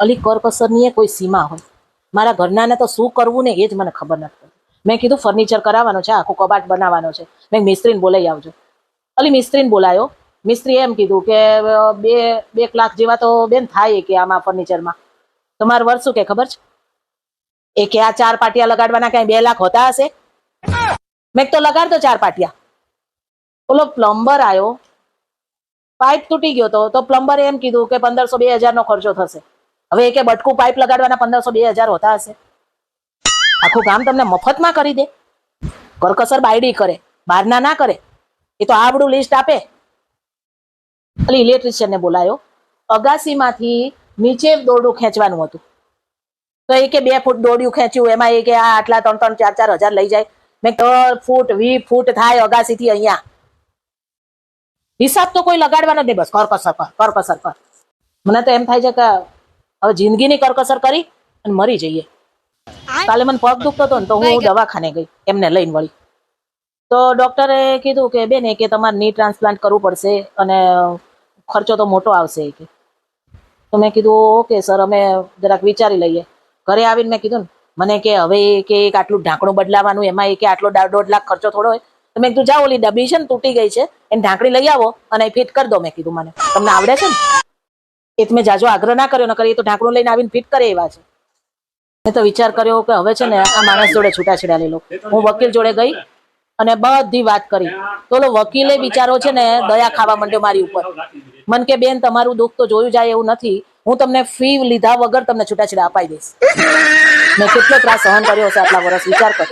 અલી કરકસરની કોઈ સીમા હોય. મારા ઘરનાને તો શું કરવું ને એ જ મને ખબર નથી. મેં કીધું ફર્નિચર કરાવવાનો છે, આખો કબાટ બનાવવાનો છે, મેં મિસ્ત્રીને બોલાવી આવજો. અલી મિસ્ત્રીને બોલાયો. મિસ્ત્રી એમ કીધું કે 2 લાખ જેવા તો બેન થાય કે આમાં ફર્નિચરમાં. તમારું વર્ષ શું કે ખબર છે? એ કે આ 4 પાટિયા લગાડવાના કઈ 2 લાખ હોતા હશે? મેં તો લગાડ દો 4 પાટિયા. ઓલો પ્લમ્બર આવ્યો, પાઇપ તૂટી ગયો તો પ્લમ્બરે એમ કીધું કે 1500-2000 નો ખર્ચો થશે. હવે એ કે બટકું પાઇપ લગાડવાના 1500-2000 હોતા હશે? આખું કામ તમને મફતમાં કરી દે. કરકસર બાયડી કરે, બહારના ના કરે. એ તો આવડું લિસ્ટ આપે. એટલે ઇલેક્ટ્રિશિયનને બોલાયો. અગાસીમાંથી નીચે દોરડું ખેંચવાનું હતું. તો એ કે 2 ફૂટ દોરડું ખેંચ્યું, એમાં એ કે આ આટલા 3-4 હજાર લઈ જાય. મેં 3 ફૂટ 20 ફૂટ થાય અગાસીથી અહીંયા. હિસાબ તો કોઈ લગાડવાનો જ નહીં, બસ કરકસર કર. મને તો એમ થાય છે કે હવે જિંદગીની કરકસર કરી અને મરી જઈએ. કાલે મને પગ દુખતો હતો ને તો હું દવાખાને ગઈ એમને લઈને વળી. તો ડોક્ટરે કીધું કે બેન કે તમારે ની ટ્રાન્સપ્લાન્ટ કરવું પડશે અને ખર્ચો તો મોટો આવશે કે. તો મેં કીધું ઓકે સર, અમે જરાક વિચારી લઈએ. ઘરે આવીને મેં કીધું ને, મને કે હવે કે આટલું ઢાંકણું બદલાવાનું, એમાં કે આટલો 1.5 લાખ ખર્ચો થોડો હોય. તો મેં કીધું જાઓ ઓલી ડબ્બી છે ને તૂટી ગઈ છે એને ઢાંકણી લઈ આવો અને ફિટ કરી દો. મેં કીધું મને તમને આવડે છે ને. એ મેં જાજો આગ્રહ ના કર્યો, ન કરી તો ઢાંકણું લઈને આવીને ફિટ કરે એવા છે. મેં તો વિચાર કર્યો કે હવે છે ને આ માણસ જોડે છૂટાછેડા લઈ લો. હું વકીલ જોડે ગઈ અને બધી વાત કરી. તો વકીલે બિચારો છે ને દયા ખાવા માંડ્યો મારી ઉપર. મન કે બેન તમારું દુઃખ તો જોયું જાય એવું નથી, હું તમને ફી લીધા વગર તમને છૂટાછેડા અપાઈ દઈશ. મેં કેટલો ત્રાસ સહન કર્યો હશે આટલા વર્ષ, વિચાર કરો.